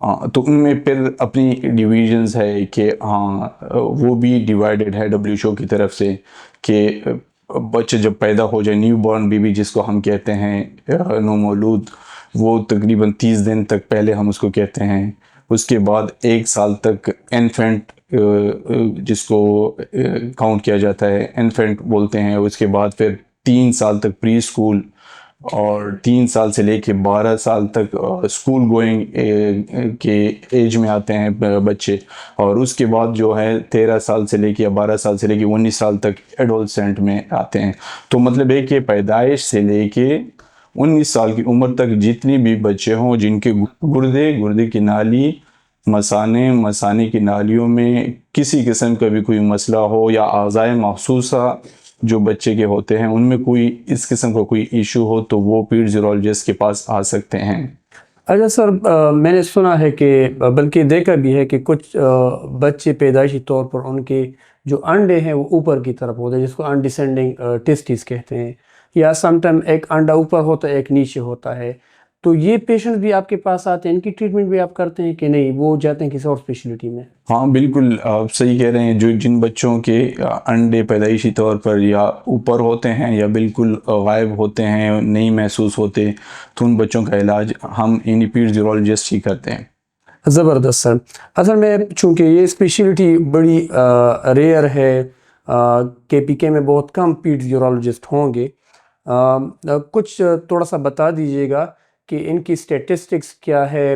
تو ان میں پھر اپنی ڈویژنز ہے کہ ہاں وہ بھی ڈیوائیڈڈ ہے WHO کی طرف سے کہ بچے جب پیدا ہو جائے نیو بورن بیبی جس کو ہم کہتے ہیں نومولود، وہ تقریباً 30 دن تک پہلے ہم اس کو کہتے ہیں، اس کے بعد 1 سال تک انفینٹ جس کو کاؤنٹ کیا جاتا ہے انفینٹ بولتے ہیں، اس کے بعد پھر 3 سال تک پری اسکول، اور 3 سال سے لے کے 12 سال تک اسکول گوئنگ کے ایج میں آتے ہیں بچے، اور اس کے بعد جو ہے 13 سال سے لے کے یا 12 سال سے لے کے 19 سال تک ایڈولسنٹ میں آتے ہیں۔ تو مطلب ہے کہ پیدائش سے لے کے 19 سال کی عمر تک جتنی بھی بچے ہوں جن کے گردے کی نالی، مثانے کی نالیوں میں کسی قسم کا بھی کوئی مسئلہ ہو، یا اعضائے محسوسہ جو بچے کے ہوتے ہیں ان میں کوئی اس قسم کا کوئی ایشو ہو، تو وہ پیڈیولوجسٹ کے پاس آ سکتے ہیں۔ اچھا سر، میں نے سنا ہے کہ بلکہ دیکھا بھی ہے کہ کچھ بچے پیدائشی طور پر ان کے جو انڈے ہیں وہ اوپر کی طرف ہوتے ہیں، جس کو انڈیسینڈنگ ٹیسٹس کہتے ہیں، یا سم ٹائم ایک انڈا اوپر ہوتا ہے ایک نیچے ہوتا ہے، تو یہ پیشنٹ بھی آپ کے پاس آتے ہیں، ان کی ٹریٹمنٹ بھی آپ کرتے ہیں کہ نہیں وہ جاتے ہیں کسی اور اسپیشلٹی میں؟ ہاں بالکل، آپ صحیح کہہ رہے ہیں، جن بچوں کے انڈے پیدائشی طور پر یا اوپر ہوتے ہیں یا بالکل غائب ہوتے ہیں، نہیں محسوس ہوتے، تو ان بچوں کا علاج ہم پیڈیولوجسٹ ہی کرتے ہیں۔ زبردست سر۔ اصل میں چونکہ یہ اسپیشلٹی بڑی ریئر ہے، KPK میں بہت کم پیڈیولوجسٹ ہوں گے، کچھ تھوڑا سا بتا دیجئے گا کہ ان کی سٹیٹسٹکس کیا ہے؟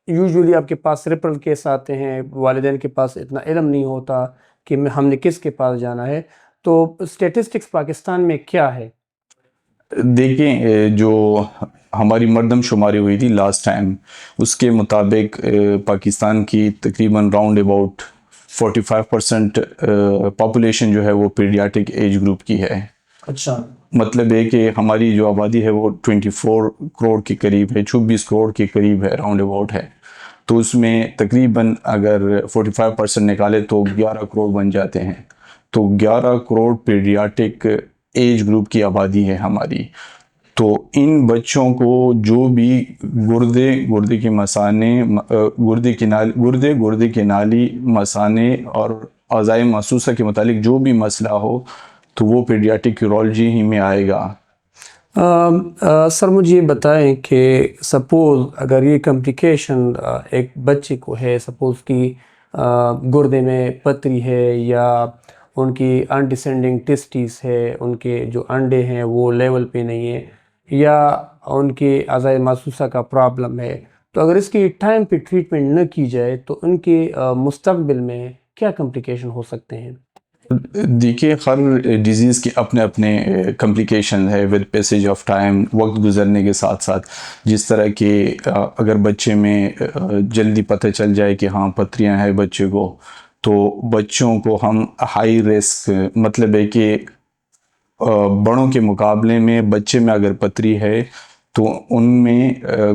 یوزولی آپ کے پاس ریفرل کیس آتے ہیں، والدین کے پاس اتنا علم نہیں ہوتا کہ ہم نے کس کے پاس جانا ہے، تو سٹیٹسٹکس پاکستان میں کیا ہے؟ دیکھیں، جو ہماری مردم شماری ہوئی تھی لاسٹ ٹائم، اس کے مطابق پاکستان کی تقریباً راؤنڈ اباؤٹ 45% پاپولیشن جو ہے وہ پیڈیاٹرک ایج گروپ کی ہے۔ اچھا، مطلب ہے کہ ہماری جو آبادی ہے وہ 24 کروڑ کے قریب ہے، 24 کروڑ کے قریب ہے، راؤنڈ اباؤٹ ہے۔ تو اس میں تقریباً اگر 45% نکالے تو 11 کروڑ بن جاتے ہیں۔ تو 11 کروڑ پیڈیاٹرک ایج گروپ کی آبادی ہے ہماری۔ تو ان بچوں کو جو بھی گردے کے مسانے، گردے کے نالی، مسانے اور اعضائے محسوسہ کے متعلق جو بھی مسئلہ ہو تو وہ پیڈیاٹرک یورولوجی ہی میں آئے گا۔ سر مجھے یہ بتائیں کہ سپوز اگر یہ کمپلیکیشن ایک بچے کو ہے، سپوز کی گردے میں پتری ہے، یا ان کی انڈیسینڈنگ ٹیسٹیز ہے، ان کے جو انڈے ہیں وہ لیول پہ نہیں ہے، یا ان کے اعضائے محسوسہ کا پرابلم ہے، تو اگر اس کی ٹائم پہ ٹریٹمنٹ نہ کی جائے تو ان کے مستقبل میں کیا کمپلیکیشن ہو سکتے ہیں؟ دیکھیے، ہر ڈیزیز کے اپنے کمپلیکیشن ہے ود پیسیج آف ٹائم، وقت گزرنے کے ساتھ ساتھ۔ جس طرح کہ اگر بچے میں جلدی پتہ چل جائے کہ ہاں پتھریاں ہیں بچے کو، تو بچوں کو ہم ہائی رسک، مطلب ہے کہ بڑوں کے مقابلے میں بچے میں اگر پتھری ہے تو ان میں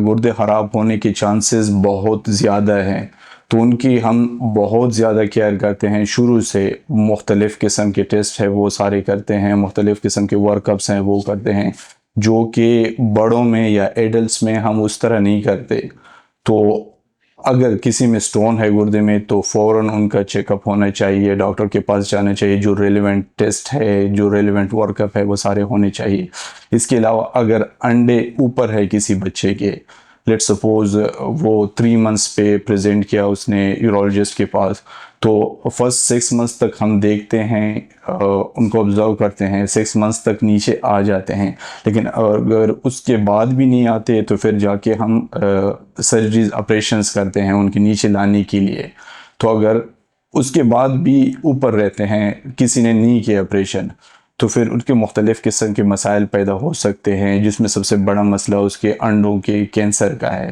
گردے خراب ہونے کے چانسز بہت زیادہ ہیں۔ تو ان کی ہم بہت زیادہ کیئر کرتے ہیں، شروع سے مختلف قسم کے ٹیسٹ ہے وہ سارے کرتے ہیں، مختلف قسم کے ورک اپس ہیں وہ کرتے ہیں، جو کہ بڑوں میں یا ایڈلٹس میں ہم اس طرح نہیں کرتے۔ تو اگر کسی میں سٹون ہے گردے میں تو فوراً ان کا چیک اپ ہونا چاہیے، ڈاکٹر کے پاس جانا چاہیے، جو ریلیونٹ ٹیسٹ ہے، جو ریلیونٹ ورک اپ ہے وہ سارے ہونے چاہیے۔ اس کے علاوہ اگر انڈے اوپر ہے کسی بچے کے، لیٹ سپوز وہ 3 منتھس پہ پریزنٹ کیا اس نے یورولوجسٹ کے پاس، تو فرسٹ 6 منتھس تک ہم دیکھتے ہیں، ان کو آبزرو کرتے ہیں، 6 منتھس تک نیچے آ جاتے ہیں۔ لیکن اگر اس کے بعد بھی نہیں آتے تو پھر جا کے ہم سرجریز، آپریشنز کرتے ہیں ان کے نیچے لانے کے لیے۔ تو اگر اس کے بعد بھی اوپر رہتے ہیں، کسی نے نہیں کیا آپریشن، تو پھر ان کے مختلف قسم کے مسائل پیدا ہو سکتے ہیں، جس میں سب سے بڑا مسئلہ اس کے انڈوں کے کینسر کا ہے۔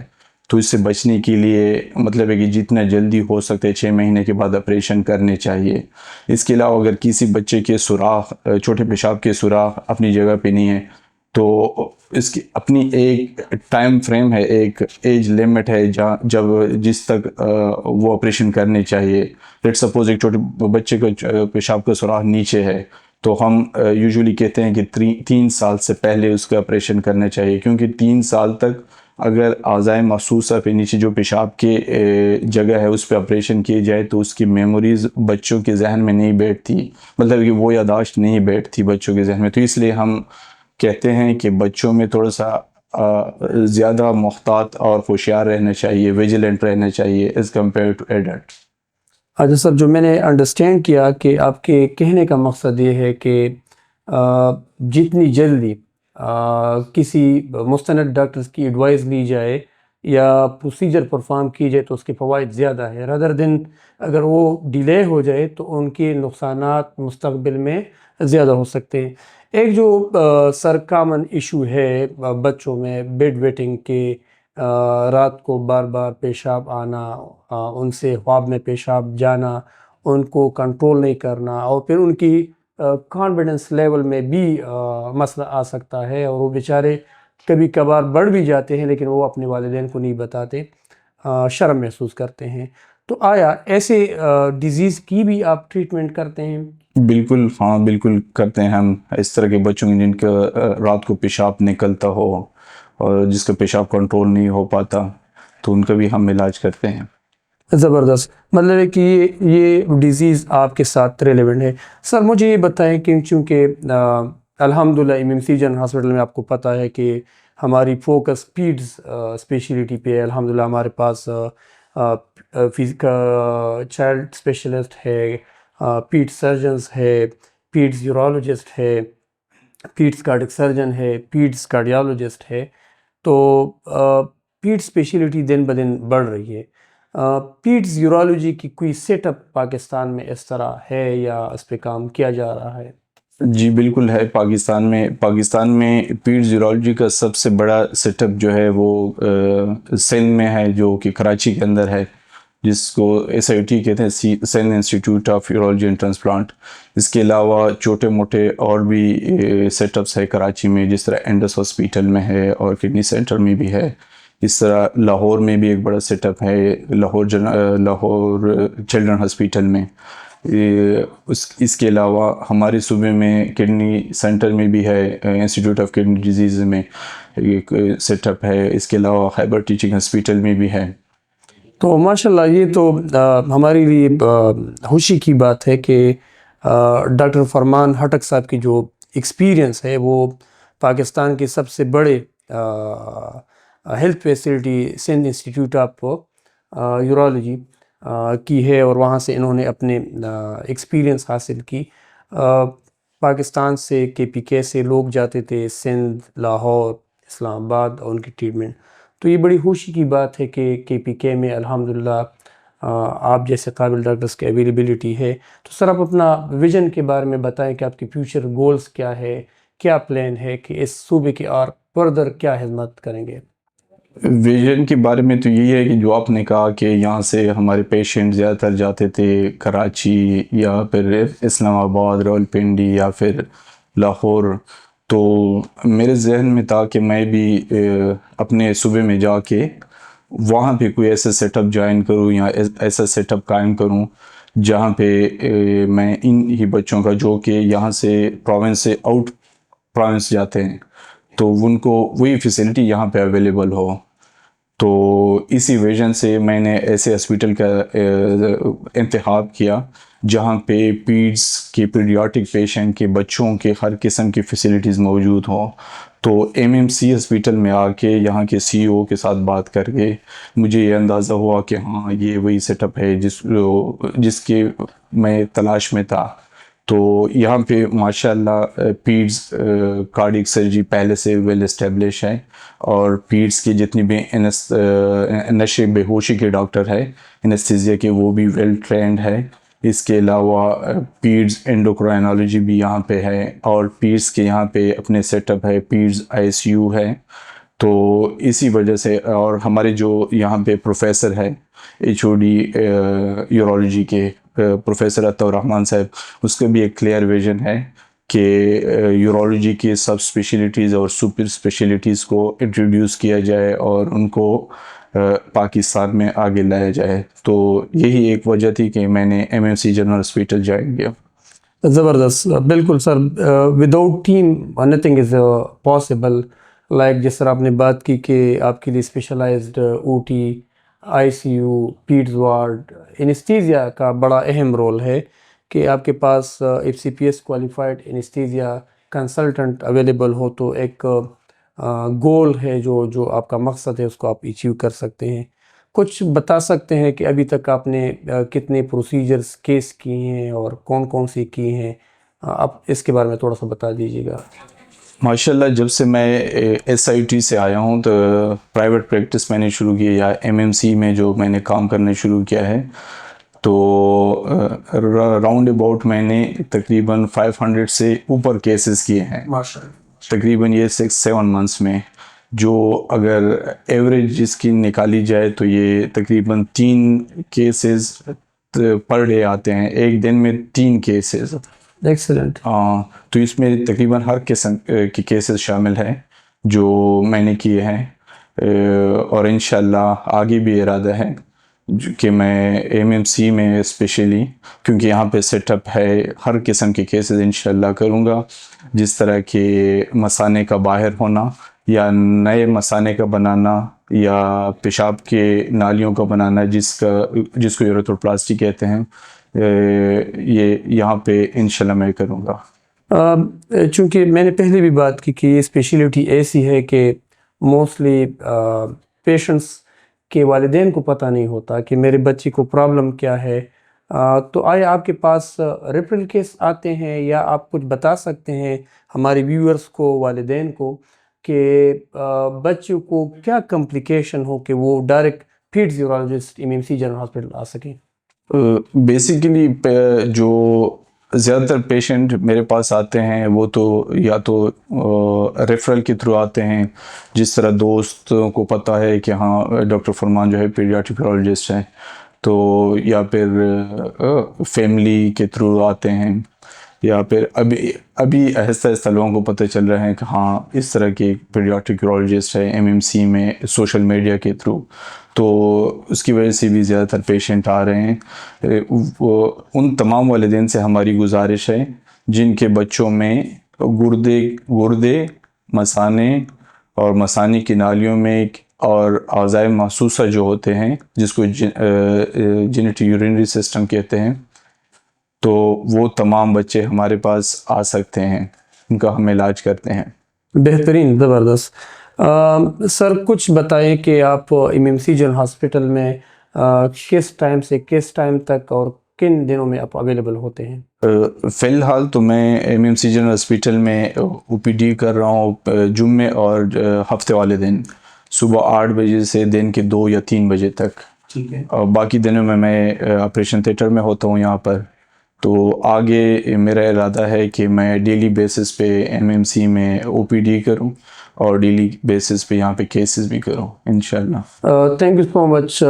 تو اس سے بچنے کے لیے مطلب ہے کہ جتنا جلدی ہو سکتے 6 مہینے کے بعد آپریشن کرنے چاہیے۔ اس کے علاوہ اگر کسی بچے کے سوراخ، چھوٹے پیشاب کے سوراخ اپنی جگہ پہ نہیں ہے، تو اس کی اپنی ایک ٹائم فریم ہے، ایک ایج لیمٹ ہے جس تک وہ آپریشن کرنے چاہیے۔ لیٹ سپوز ایک چھوٹے بچے کا پیشاب کا سوراخ نیچے ہے، تو ہم یوزولی کہتے ہیں کہ 3 سال سے پہلے اس کا آپریشن کرنا چاہیے، کیونکہ 3 سال تک اگر اعضائے محسوسہ پہ نیچے جو پیشاب کی جگہ ہے اس پہ آپریشن کیے جائے تو اس کی میموریز بچوں کے ذہن میں نہیں بیٹھتی، مطلب کہ وہ یاداشت نہیں بیٹھتی بچوں کے ذہن میں. تو اس لیے ہم کہتے ہیں کہ بچوں میں تھوڑا سا زیادہ محتاط اور ہوشیار رہنا چاہیے، ویجیلنٹ رہنا چاہیے ایز کمپیئر ٹو ایڈلٹ. اچھا سر، جو میں نے انڈرسٹینڈ کیا کہ آپ کے کہنے کا مقصد یہ ہے کہ جتنی جلدی کسی مستند ڈاکٹرز کی ایڈوائز لی جائے یا پروسیجر پرفارم کی جائے تو اس کے فوائد زیادہ ہے، رادر دن اگر وہ ڈیلے ہو جائے تو ان کے نقصانات مستقبل میں زیادہ ہو سکتے ہیں. ایک جو سر کامن ایشو ہے بچوں میں بیڈ ویٹنگ کے، رات کو بار بار پیشاب آنا، ان سے خواب میں پیشاب جانا، ان کو کنٹرول نہیں کرنا، اور پھر ان کی کانفیڈنس لیول میں بھی مسئلہ آ سکتا ہے، اور وہ بیچارے کبھی کبھار بڑھ بھی جاتے ہیں لیکن وہ اپنے والدین کو نہیں بتاتے، شرم محسوس کرتے ہیں. تو آیا ایسے ڈیزیز کی بھی آپ ٹریٹمنٹ کرتے ہیں؟ بالکل، ہاں بالکل کرتے ہیں ہم. اس طرح کے بچوں کے جن کا رات کو پیشاب نکلتا ہو اور جس کا پیشاب کنٹرول نہیں ہو پاتا تو ان کا بھی ہم علاج کرتے ہیں. زبردست، مطلب ہے کہ یہ ڈیزیز آپ کے ساتھ ریلیونٹ ہے. سر مجھے یہ بتائیں کہ چونکہ الحمدللہ MMC جنرل ہاسپٹل میں آپ کو پتہ ہے کہ ہماری فوکس پیڈز اسپیشلٹی پہ ہے. الحمدللہ ہمارے پاس چائلڈ اسپیشلسٹ ہے، پیڈ سرجنز ہے، پیڈز یورولوجسٹ ہے، پیڈز کارڈک سرجن ہے، پیڈز کارڈیالوجسٹ ہے. تو پیڈ اسپیشلٹی دن بدن بڑھ رہی ہے. پیڈز یورولوجی کی کوئی سیٹ اپ پاکستان میں اس طرح ہے یا اس پہ کام کیا جا رہا ہے؟ جی بالکل ہے. پاکستان میں پیڈز یورولوجی کا سب سے بڑا سیٹ اپ جو ہے وہ سندھ میں ہے، جو کہ کراچی کے اندر ہے، جس کو SIT کہتے ہیں، Sindh institute of urology and transplant. اس کے علاوہ چھوٹے موٹے اور بھی سیٹ اپس ہے کراچی میں، جس طرح اینڈس ہاسپیٹل میں ہے اور کڈنی سینٹر میں بھی ہے. اس طرح لاہور میں بھی ایک بڑا سیٹ اپ ہے، لاہور چلڈرن ہاسپیٹل میں. اس کے علاوہ ہمارے صوبے میں کڈنی سینٹر میں بھی ہے، انسٹیٹیوٹ آف کڈنی ڈیزیز میں ایک سیٹ اپ ہے. اس کے علاوہ خیبر ٹیچنگ ہاسپیٹل میں بھی ہے. تو ماشاءاللہ یہ تو ہمارے لیے خوشی کی بات ہے کہ ڈاکٹر فرمان ہٹک صاحب کی جو ایکسپیرینس ہے وہ پاکستان کے سب سے بڑے health facility Sindh institute of urology کی ہے، اور وہاں سے انہوں نے اپنے ایکسپیرینس حاصل کی. پاکستان سے KPK سے لوگ جاتے تھے سندھ، لاہور، اسلام آباد، اور ان کی ٹریٹمنٹ. تو یہ بڑی خوشی کی بات ہے کہ KPK میں الحمدللہ آپ جیسے قابل ڈاکٹرز کی اویلیبلٹی ہے. تو سر آپ اپنا ویژن کے بارے میں بتائیں کہ آپ کے فیوچر گولز کیا ہے، کیا پلان ہے کہ اس صوبے کی اور فردر کیا خدمت کریں گے؟ ویژن کے بارے میں تو یہی ہے کہ جو آپ نے کہا کہ یہاں سے ہمارے پیشنٹ زیادہ تر جاتے تھے کراچی یا پھر اسلام آباد، راولپنڈی یا پھر لاہور. تو میرے ذہن میں تھا کہ میں بھی اپنے صوبے میں جا کے وہاں پہ کوئی ایسا سیٹ اپ جوائن کروں یا ایسا سیٹ اپ قائم کروں جہاں پہ میں ان ہی بچوں کا جو کہ یہاں سے پروونس سے آؤٹ پروونس جاتے ہیں تو ان کو وہی فیسلٹی یہاں پہ اویلیبل ہو. تو اسی ویژن سے میں نے ایسے ہاسپیٹل کا انتخاب کیا جہاں پہ پیڈس کے پیڈیاٹرک پیشنٹ کے بچوں کے ہر قسم کی فیسلٹیز موجود ہوں. تو MMC ہاسپیٹل میں آ کے یہاں کے CEO کے ساتھ بات کر کے مجھے یہ اندازہ ہوا کہ ہاں یہ وہی سیٹ اپ ہے جس کے میں تلاش میں تھا. تو یہاں پہ ماشاءاللہ پیڈز کارڈک سرجری پہلے سے ویل اسٹیبلش ہے، اور پیڈز کی جتنی بھی نشے بے ہوشی کے ڈاکٹر ہے انیستھیزیا کے وہ بھی ویل ٹرینڈ ہے. اس کے علاوہ پیڈز انڈوکرائنالوجی بھی یہاں پہ ہے، اور پیڈز کے یہاں پہ اپنے سیٹ اپ ہے، پیڈز ICU ہے. تو اسی وجہ سے، اور ہمارے جو یہاں پہ پروفیسر ہے HOD یورولوجی کے پروفیسر عطا الرحمن صاحب، اس کا بھی ایک کلیئر ویژن ہے کہ یورولوجی کی سب اسپیشلٹیز اور سپر اسپیشلٹیز کو انٹروڈیوس کیا جائے اور ان کو پاکستان میں آگے لایا جائے. تو یہی ایک وجہ تھی کہ میں نے MMC جنرل ہاسپیٹل جوائن کیا. زبردست، بالکل sir. Without team nothing is possible. Like جس طرح آپ نے بات کی کہ آپ کے لیے specialised O T, I C U, peds ward, anaesthesia کا بڑا اہم رول ہے کہ آپ کے پاس F C P S qualified anaesthesia consultant available ہو تو ایک گول ہے جو آپ کا مقصد ہے اس کو آپ اچیو کر سکتے ہیں. کچھ بتا سکتے ہیں کہ ابھی تک آپ نے کتنے پروسیجرز کیس کیے ہیں اور کون کون سی کی ہیں؟ آپ اس کے بارے میں تھوڑا سا بتا دیجیے گا. ماشاءاللہ جب سے میں ایس آئی ٹی سے آیا ہوں تو پرائیویٹ پریکٹس میں نے شروع کی یا ایم ایم سی میں جو میں نے کام کرنا شروع کیا ہے تو راؤنڈ اباؤٹ میں نے تقریباً 500 سے اوپر کیسز کیے ہیں تقریباً یہ 6-7 منتھس میں. جو اگر ایوریج جس کی نکالی جائے تو یہ تقریباً 3 کیسز پر ڈے آتے ہیں، ایک دن میں 3 کیسز. ایکسلنٹ. تو اس میں تقریباً ہر قسم کے کیسز شامل ہیں جو میں نے کیے ہیں، اور انشاءاللہ آگے بھی ارادہ ہے کہ میں ایم ایم سی میں اسپیشلی کیونکہ یہاں پہ سیٹ اپ ہے ہر قسم کے کیسز انشاءاللہ کروں گا. جس طرح کہ مثانے کا باہر ہونا یا نئے مثانے کا بنانا یا پیشاب کے نالیوں کا بنانا جس کو یوریتھروپلاسٹی کہتے ہیں، یہ یہاں پہ انشاءاللہ میں کروں گا. چونکہ میں نے پہلے بھی بات کی کہ یہ اسپیشلٹی ایسی ہے کہ موسٹلی پیشنٹس کے والدین کو پتہ نہیں ہوتا کہ میرے بچے کو پرابلم کیا ہے. تو آیا آپ کے پاس ریفرل کیس آتے ہیں یا آپ کچھ بتا سکتے ہیں ہمارے ویورز کو، والدین کو، کہ بچوں کو کیا کمپلیکیشن ہو کہ وہ direct peds urologist M M C general hospital آ سکیں؟ بیسیکلی جو زیادہ تر پیشنٹ میرے پاس آتے ہیں وہ تو یا تو ریفرل کے تھرو آتے ہیں، جس طرح دوستوں کو پتہ ہے کہ ہاں ڈاکٹر فرمان جو ہے پیڈیاٹرک یورولوجسٹ ہیں، تو یا پھر فیملی کے تھرو آتے ہیں، یا پھر ابھی آہستہ آہستہ لوگوں کو پتہ چل رہا ہے کہ ہاں اس طرح کے پیڈیاٹرک یورولوجسٹ ہے ایم ایم سی میں سوشل میڈیا کے تھرو، تو اس کی وجہ سے بھی زیادہ تر پیشنٹ آ رہے ہیں. ان تمام والدین سے ہماری گزارش ہے جن کے بچوں میں گردے، مثانے اور مثانی کی نالیوں میں اور اعضائے محسوسہ جو ہوتے ہیں جس کو جینیٹو یورینری سسٹم کہتے ہیں، تو وہ تمام بچے ہمارے پاس آ سکتے ہیں، ان کا ہم علاج کرتے ہیں. بہترین، زبردست. سر کچھ بتائیں کہ آپ M M C general hospital میں کس ٹائم سے کس ٹائم تک اور کن دنوں میں آپ اویلیبل ہوتے ہیں؟ فی الحال تو میں M M C general hospital میں او پی ڈی کر رہا ہوں جمعے اور ہفتے والے دن صبح 8 بجے سے دن کے 2 یا 3 بجے تک. ٹھیک ہے. اور باقی دنوں میں آپریشن تھیٹر میں ہوتا ہوں یہاں پر. تو آگے میرا ارادہ ہے کہ میں ڈیلی بیسس پہ ایم ایم سی میں او پی ڈی کروں اور ڈیلی بیسس پہ یہاں پہ کیسز بھی کروں انشاءاللہ. Thank you so much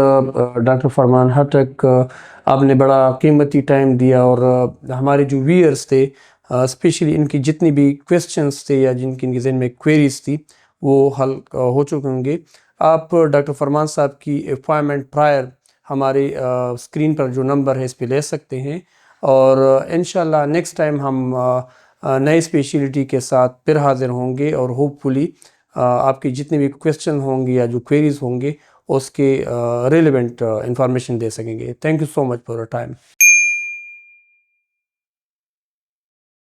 doctor فرمان ہٹک. آپ نے بڑا قیمتی ٹائم دیا اور ہمارے جو ویئرس تھے اسپیشلی ان کی جتنی بھی کویسچنس تھے یا جن کی ذہن میں کویریز تھی وہ حل ہو چکے ہوں گے. آپ ڈاکٹر فرمان صاحب کی اپائنمنٹ پرائر ہمارے اسکرین پر جو نمبر ہے اس پہ لے سکتے ہیں، اور انشاءاللہ نیکسٹ ٹائم ہم نئے اسپیشلٹی کے ساتھ پھر حاضر ہوں گے اور ہوپ فلی آپ کی جتنے بھی کویسچن ہوں گے یا جو کویریز ہوں گے اس کے ریلیونٹ انفارمیشن دے سکیں گے. Thank you so much for your time.